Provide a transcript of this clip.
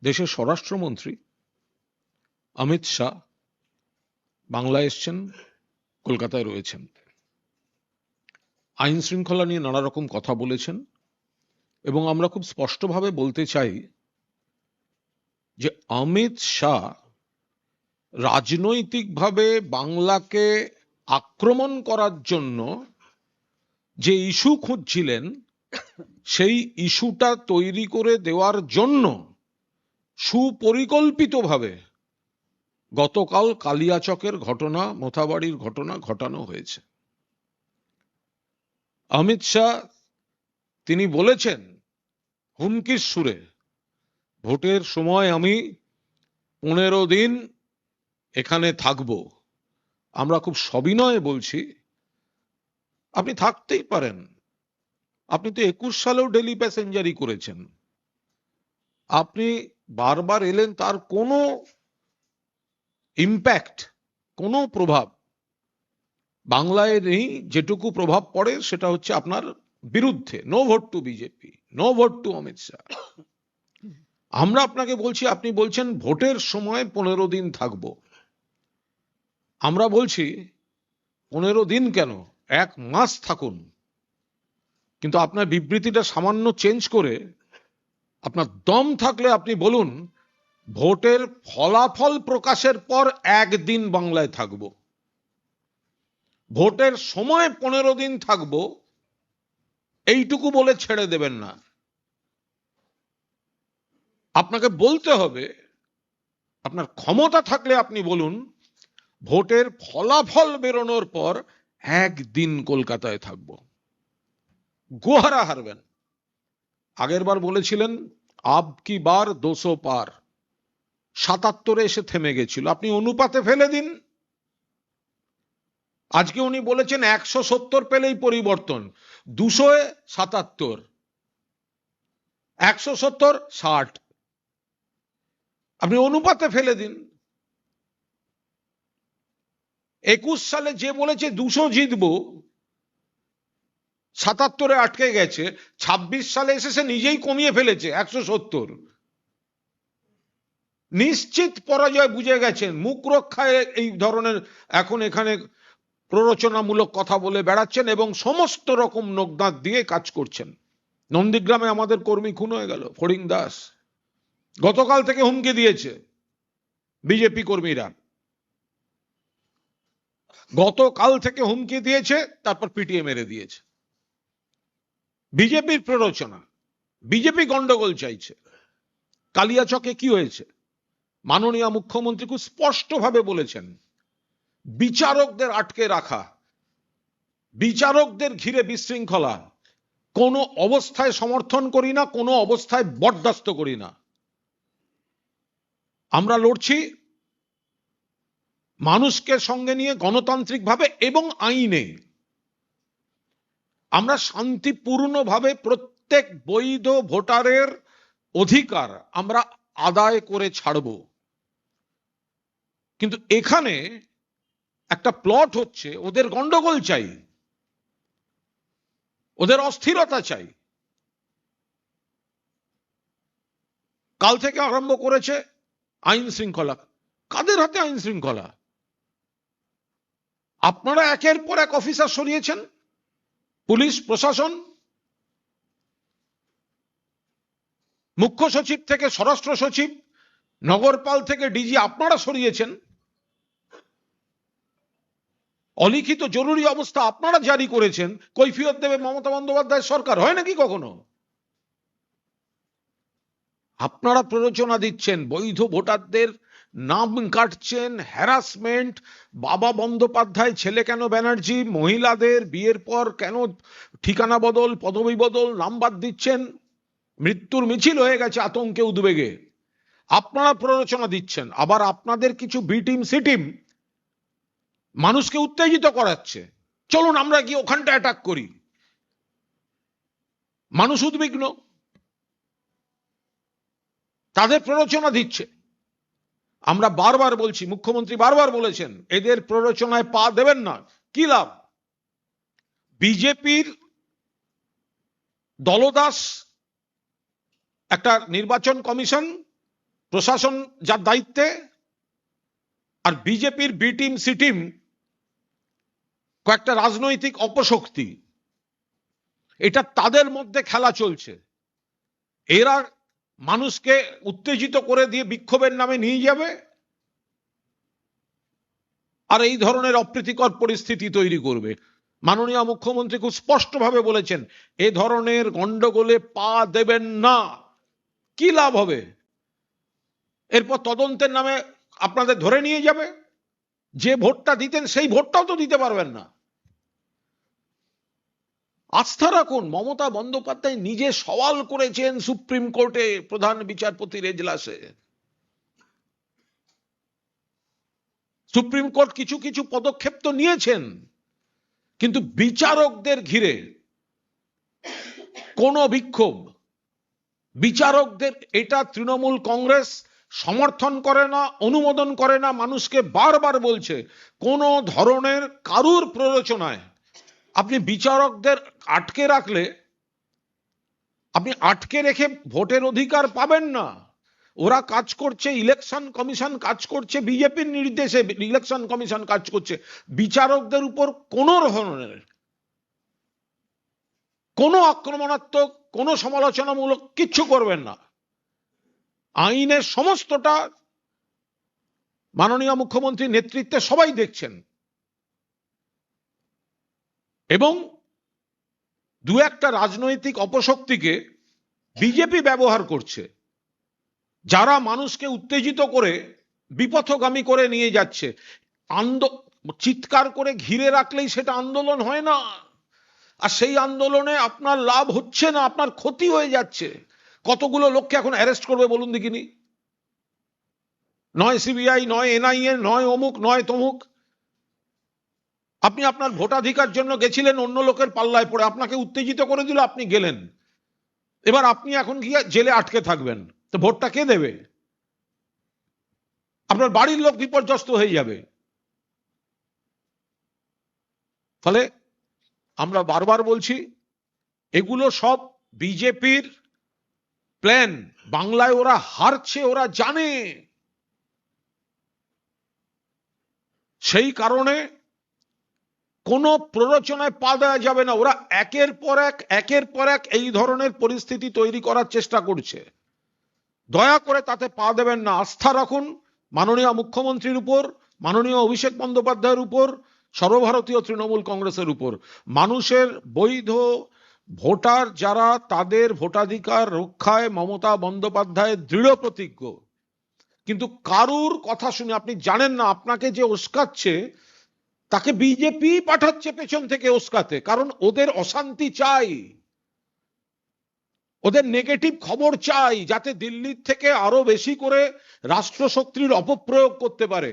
দেশের স্বরাষ্ট্রমন্ত্রী অমিত শাহ বাংলায় এসছেন, কলকাতায় রয়েছেন। আইন শৃঙ্খলা নিয়ে নানা রকম কথা বলেছেন এবং আমরা খুব স্পষ্টভাবে বলতে চাই যে অমিত শাহ রাজনৈতিকভাবে বাংলাকে আক্রমণ করার জন্য যে ইস্যু খুঁজছিলেন সেই ইস্যুটা তৈরি করে দেওয়ার জন্য সুপরিকল্পিতভাবে গতকাল কালিয়াচকের ঘটনা, মোথাবাড়ির ঘটনা ঘটানো হয়েছে। অমিত শাহ তিনি বলেছেন হুমকির সুরে, ভোটের সময় আমি 15 দিন এখানে থাকব। আমরা খুব সবিনয়ে বলছি আপনি থাকতেই পারেন, আপনি তো 21 সালেও ডেলি প্যাসেঞ্জারি করেছেন, আপনি বারবার এলেন, তার কোনো ইম্প্যাক্ট, কোনো প্রভাব বাংলায় নেই। যেটুকু প্রভাব পড়ে সেটা হচ্ছে আপনার বিরুদ্ধে। No vote to BJP, no vote to Amit Shah. আমরা আপনাকে বলছি, আপনি বলছেন ভোটের সময় 15 দিন থাকবো। আমরা বলছি 15 দিন কেন, 1 মাস থাকুন, কিন্তু আপনার বিবৃতিটা সামান্য চেঞ্জ করে আপনার দম থাকলে আপনি বলুন ভোটের ফলাফল প্রকাশের পর 1 দিন বাংলায় থাকবো। ভোটের সময় 15 দিন থাকবো এইটুকু বলে ছেড়ে দেবেন না। আপনাকে বলতে হবে, আপনার ক্ষমতা থাকলে আপনি বলুন ভোটের ফলাফল বেরোনোর পর 1 দিন কলকাতায় থাকবো। গোহারা হারবেন। আগের বার বলেছিলেন আব কি বার 200 পার, 77 এসে থেমে গেছিল, আপনি অনুপাতে ফেলে দিন। আজকে উনি বলেছেন 170 পেলেই পরিবর্তন, 277, 170, 60, আপনি অনুপাতে ফেলে দিন। 21 সালে যে বলেছে 200 জিতবো, 77-এ আটকে গেছে, 26 সালে এসে সে নিজেই কমিয়ে ফেলেছে 170। নিশ্চিত পরাজয় বুঝে গেছেন, মুখ রক্ষায় এই ধরনের এখন এখানে প্ররোচনামূলক কথা বলে বেড়াচ্ছেন এবং সমস্ত রকম নগ্নাদ দিয়ে কাজ করছেন। নন্দীগ্রামে আমাদের কর্মী খুন হয়ে গেল, ফড়িং দাস, গতকাল থেকে হুমকি দিয়েছে বিজেপি কর্মীরা, গতকাল থেকে হুমকি দিয়েছে, তারপর পিটিয়ে মেরে দিয়েছে। বিজেপির প্ররোচনা, বিজেপি গন্ডগোল চাইছে। কালিয়াচকে কি হয়েছে, মাননীয় মুখ্যমন্ত্রী খুব স্পষ্টভাবে বলেছেন বিচারকদের আটকে রাখা, বিচারকদের ঘিরে বিশৃঙ্খলা কোনো অবস্থায় সমর্থন করি না, কোনো অবস্থায় বরদাস্ত করি না। আমরা লড়ছি মানুষকে সঙ্গে নিয়ে গণতান্ত্রিকভাবে এবং আইনে। আমরা শান্তিপূর্ণভাবে প্রত্যেক বৈধ ভোটারের অধিকার আমরা আদায় করে ছাড়ব। কিন্তু এখানে একটা প্লট হচ্ছে, ওদের গন্ডগোল চাই, ওদের অস্থিরতা চাই। কাল থেকে আরম্ভ করেছে আইন শৃঙ্খলা। কাদের হাতে আইন শৃঙ্খলা? আপনারা একের পর এক অফিসার সরিয়েছেন, পুলিশ প্রশাসন, মুখ্য সচিব থেকে স্বরাষ্ট্র সচিব, নগরপাল থেকে ডিজি আপনারা সরিয়েছেন। অলিখিত জরুরি অবস্থা আপনারা জারি করেছেন, কৈফিয়ত দেবে মমতা বন্দ্যোপাধ্যায়ের সরকার? হয় নাকি কখনো? আপনারা প্ররোচনা দিচ্ছেন, বৈধ ভোটারদের নাম কাটছেন, হ্যারাসমেন্ট, বাবা বন্দ্যোপাধ্যায় ছেলে কেন ব্যানার্জি, মহিলাদের বিয়ের পর কেন ঠিকানা বদল, পদবি বদল, নাম্বার দিচ্ছেন, মৃত্যুর মিছিল হয়ে গেছে আতঙ্কে উদ্বেগে। আপনারা প্ররোচনা দিচ্ছেন, আবার আপনাদের কিছু বি টিম সি টিম মানুষকে উত্তেজিত করাচ্ছে, চলুন আমরা গিয়ে ওখানটা অ্যাটাক করি। মানুষ উদ্বিগ্ন, তাদের প্ররোচনা দিচ্ছে। আমরা বারবার বলছি, মুখ্যমন্ত্রী বারবার বলেছেন এদের প্ররোচনায় পা দেবেন না। কি লাভ? বিজেপির দলদাস একটা নির্বাচন কমিশন প্রশাসন যার দায়িত্বে, আর বিজেপির বি টিম সি টিম কয়েকটা রাজনৈতিক অপশক্তি, এটা তাদের মধ্যে খেলা চলছে। এরা মানুষকে উত্তেজিত করে দিয়ে বিক্ষোভের নামে নিয়ে যাবে আর এই ধরনের অপ্রীতিকর পরিস্থিতি তৈরি করবে। মাননীয় মুখ্যমন্ত্রী খুব স্পষ্টভাবে বলেছেন, এ ধরনের গন্ডগোলে পা দেবেন না। কি লাভ হবে? এরপর তদন্তের নামে আপনাদের ধরে নিয়ে যাবে, যে ভোটটা দিতেন সেই ভোটটাও তো দিতে পারবেন না। আস্থা রাখুন, মমতা বন্দ্যোপাধ্যায় নিজে সওয়াল করেছেন সুপ্রিম কোর্টে প্রধান বিচারপতির এজলাসে। সুপ্রিম কোর্ট কিছু কিছু পদক্ষেপ তো নিয়েছেন, কিন্তু বিচারকদের ঘিরে কোন বিক্ষোভ, বিচারকদের, এটা তৃণমূল কংগ্রেস সমর্থন করে না, অনুমোদন করে না। মানুষকে বারবার বলছে, কোন ধরনের কারুর প্ররোচনায় আপনি বিচারকদের আটকে রাখলে, আপনি আটকে রেখে ভোটের অধিকার পাবেন না। ওরা কাজ করছে, ইলেকশন কমিশন কাজ করছে, বিজেপির নির্দেশে ইলেকশন কমিশন কাজ করছে। বিচারকদের উপর কোন ধরনের কোনো আক্রমণাত্মক, কোনো সমালোচনামূলক কিচ্ছু করবেন না। আইনের সমস্তটা মাননীয় মুখ্যমন্ত্রীর নেতৃত্বে সবাই দেখছেন, এবং দু একটা রাজনৈতিক অপশক্তিকে বিজেপি ব্যবহার করছে, যারা মানুষকে উত্তেজিত করে বিপথগামী করে নিয়ে যাচ্ছে। চিৎকার করে ঘিরে রাখলেই সেটা আন্দোলন হয় না, আর সেই আন্দোলনে আপনার লাভ হচ্ছে না, আপনার ক্ষতি হয়ে যাচ্ছে। কতগুলো লোককে এখন অ্যারেস্ট করবে বলুন দেখিনি? নয় সিবিআই, নয় এনআইএ, নয় অমুক, নয় তমুক। আপনি আপনার ভোটাধিকার জন্য গেছিলেন, অন্য লোকের পাল্লায় পড়ে আপনাকে উত্তেজিত করে দিল, আপনি গেলেন। এবার আপনি এখন গিয়ে জেলে আটকে থাকবেন, তো ভোটটা কে দেবে? আপনার বাড়ির লোক বিপর্যস্ত হয়ে যাবে। ফলে আমরা বারবার বলছি, এগুলো সব বিজেপির প্ল্যান। বাংলায় ওরা হারছে, ওরা জানে। সেই কারণে কোনো প্ররোচনায় পা দেওয়া যাবে না। ওরা একের পর এক এই ধরনের পরিস্থিতি তৈরি করার চেষ্টা করছে। দয়া করে তাতে পা দেবেন না। আস্থা রাখুন মাননীয় মুখ্যমন্ত্রীর উপর, মাননীয় অভিষেক বন্দ্যোপাধ্যায়ের উপর, সর্বভারতীয় তৃণমূল কংগ্রেসের উপর। মানুষের বৈধ ভোটার যারা, তাদের ভোটাধিকার রক্ষায় মমতা বন্দ্যোপাধ্যায় দৃঢ় প্রতিজ্ঞ। কিন্তু কারুর কথা শুনে, আপনি জানেন না আপনাকে যে উস্কাচ্ছে তাকে বিজেপি পাঠাচ্ছে পেছন থেকে উস্কাতে, কারণ ওদের অশান্তি চাই, ওদের নেগেটিভ খবর চাই, যাতে দিল্লির থেকে আরো বেশি করে রাষ্ট্রশক্তির অপপ্রয়োগ করতে পারে।